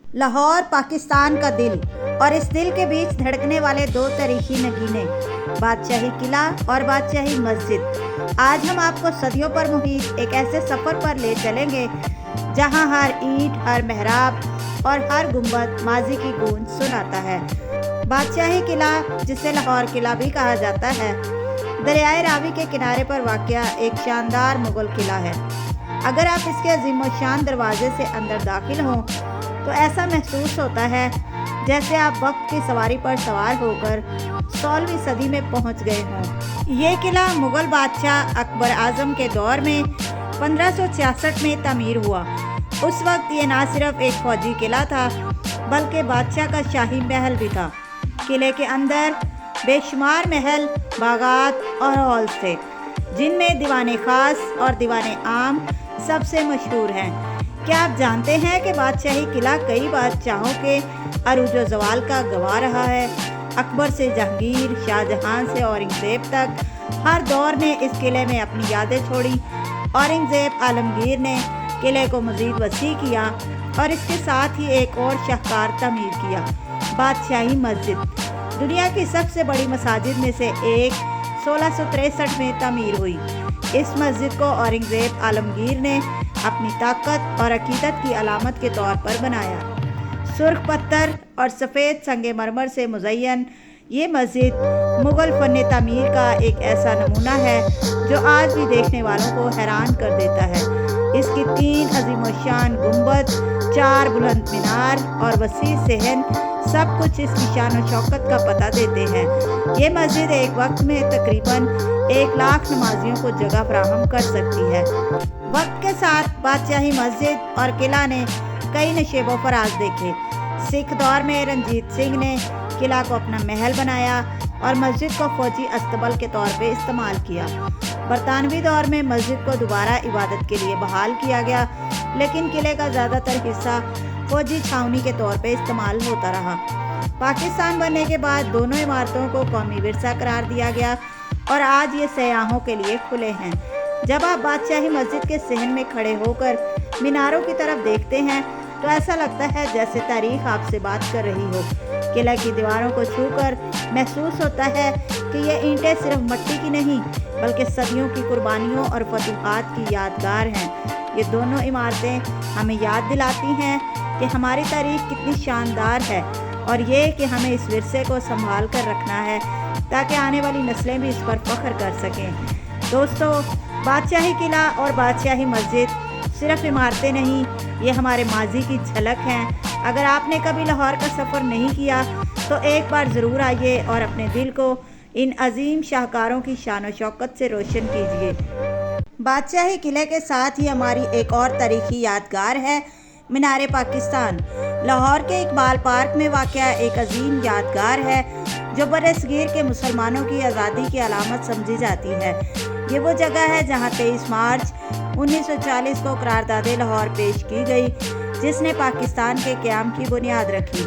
लाहौर पाकिस्तान का दिल और इस दिल के बीच धड़कने वाले दो तारीखी नगीने, बादशाही किला और बादशाही मस्जिद। आज हम आपको सदियों पर मुहित एक ऐसे सफ़र पर ले चलेंगे जहां हर ईंट, हर मेहराब और हर गुंबद माजी की गूंज सुनाता है। बादशाही किला, जिसे लाहौर किला भी कहा जाता है, दरियाए रावी के किनारे पर वाक़या एक शानदार मुगल किला है। अगर आप इसके अजीमोशान दरवाजे से अंदर दाखिल हों तो ऐसा महसूस होता है जैसे आप वक्त की सवारी पर सवार होकर 16वीं सदी में पहुंच गए हों। ये किला मुगल बादशाह अकबर आज़म के दौर में 1566 में तामीर हुआ। उस वक्त ये ना सिर्फ एक फौजी किला था बल्कि बादशाह का शाही महल भी था। किले के अंदर बेशुमार महल, बागात और हॉल थे, जिनमें दीवाने खास और दीवाने आम सबसे मशहूर हैं। क्या आप जानते हैं कि बादशाही किला कई बादशाहों के अरूज ज़वाल का गवाह रहा है? अकबर से जहांगीर, शाहजहां से औरंगज़ेब तक हर दौर ने इस किले में अपनी यादें छोड़ी। औरंगज़ेब आलमगीर ने किले को मज़ीद वसी किया और इसके साथ ही एक और शाहकार तमीर किया, बादशाही मस्जिद। दुनिया की सबसे बड़ी मसाजिद में से एक 1663 में तामीर हुई। इस मस्जिद को औरंगज़ेब आलमगीर ने अपनी ताकत और अकीदत की अलामत के तौर पर बनाया। सुर्ख पत्थर और सफ़ेद संगे मरमर से मुज़य्यन ये मस्जिद मुग़ल फ़न तामीर का एक ऐसा नमूना है जो आज भी देखने वालों को हैरान कर देता है। इसकी 3 अज़ीमोशान गुंबद, 4 बुलंद मीनार और वसी सहन सब कुछ इसकी शान और शौकत का पता देते हैं। ये मस्जिद एक वक्त में तकरीबन 1 लाख नमाजियों को जगह फराहम कर सकती है। वक्त के साथ बादशाही मस्जिद और किला ने कई नशेब व फराज देखे। सिख दौर में रंजीत सिंह ने किला को अपना महल बनाया और मस्जिद को फौजी अस्तबल के तौर पे इस्तेमाल किया। बरतानवी दौर में मस्जिद को दोबारा इबादत के लिए बहाल किया गया, लेकिन किले का ज़्यादातर हिस्सा फौजी छावनी के तौर पे इस्तेमाल होता रहा। पाकिस्तान बनने के बाद दोनों इमारतों को कौमी विरसा करार दिया गया और आज ये सयाहों के लिए खुले हैं। जब आप बादशाही मस्जिद के सहन में खड़े होकर मीनारों की तरफ देखते हैं तो ऐसा लगता है जैसे तारीख आपसे बात कर रही हो। किला की दीवारों को छूकर महसूस होता है कि ये ईंटें सिर्फ मिट्टी की नहीं बल्कि सदियों की कुर्बानियों और फतूहात की यादगार हैं। ये दोनों इमारतें हमें याद दिलाती हैं कि हमारी तारीख कितनी शानदार है और ये कि हमें इस विरसे को संभाल कर रखना है ताकि आने वाली नस्लें भी इस पर फ़ख्र कर सकें। दोस्तों, बादशाही किला और बादशाही मस्जिद सिर्फ इमारतें नहीं, ये हमारे माजी की झलक हैं। अगर आपने कभी लाहौर का सफ़र नहीं किया तो एक बार ज़रूर आइए और अपने दिल को इन अजीम शाहकारों की शान और शौकत से रोशन कीजिए। बादशाही किले के साथ ही हमारी एक और तारीखी यादगार है मीनार पाकिस्तान। लाहौर के इकबाल पार्क में वाक़या एक अजीम यादगार है जो बरसगीर के मुसलमानों की आज़ादी की अलामत समझी जाती है। ये वो जगह है जहाँ 23 मार्च 1940 को करारदाद लाहौर पेश की गई, जिसने पाकिस्तान के क़याम की बुनियाद रखी।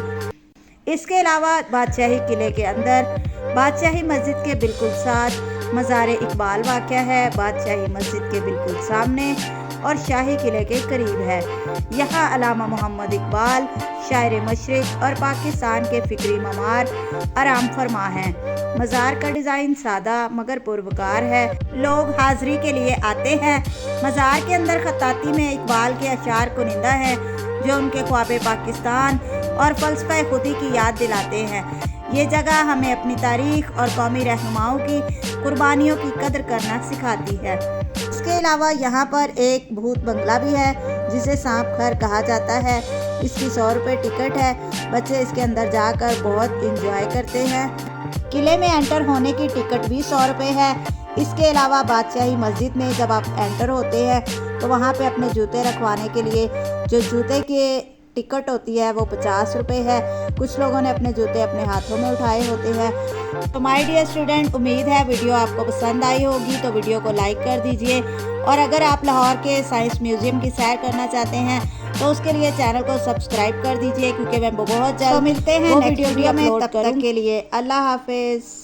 इसके अलावा बादशाही किले के अंदर बादशाही मस्जिद के बिल्कुल साथ मज़ार इकबाल वाक़या है। बादशाही मस्जिद के बिल्कुल सामने और शाही किले के करीब है। यहाँ अल्लामा मोहम्मद इकबाल, शायर मशरिक़ और पाकिस्तान के फ़िक्री ममार आराम फरमा हैं। मज़ार का डिज़ाइन सादा मगर पुरवकार है। लोग हाज़री के लिए आते हैं। मज़ार के अंदर ख़ताती में इकबाल के अशार कुनिंदा हैं जो उनके ख्वाब पाकिस्तान और फ़लसफ़ा खुदी की याद दिलाते हैं। ये जगह हमें अपनी तारीख़ और कौमी रहनुमाओं की कुर्बानियों की कदर करना सिखाती है। इसके अलावा यहाँ पर एक भूत बंगला भी है जिसे सांप घर कहा जाता है। इसकी 100 रुपये टिकट है। बच्चे इसके अंदर जाकर बहुत इंजॉय करते हैं। किले में एंटर होने की टिकट भी 100 रुपये है। इसके अलावा बादशाही मस्जिद में जब आप एंटर होते हैं तो वहाँ पे अपने जूते रखवाने के लिए जो जूते के टिकट होती है वो 50 रुपये है। कुछ लोगों ने अपने जूते अपने हाथों में उठाए होते हैं। तो माय डियर स्टूडेंट, उम्मीद है वीडियो आपको पसंद आई होगी, तो वीडियो को लाइक कर दीजिए। और अगर आप लाहौर के साइंस म्यूज़ियम की सैर करना चाहते हैं तो उसके लिए चैनल को सब्सक्राइब कर दीजिए, क्योंकि मैं बहुत जल्द मिलते हैं नेक्स्ट वीडियो में। तब तक के लिए अल्लाह हाफिज़।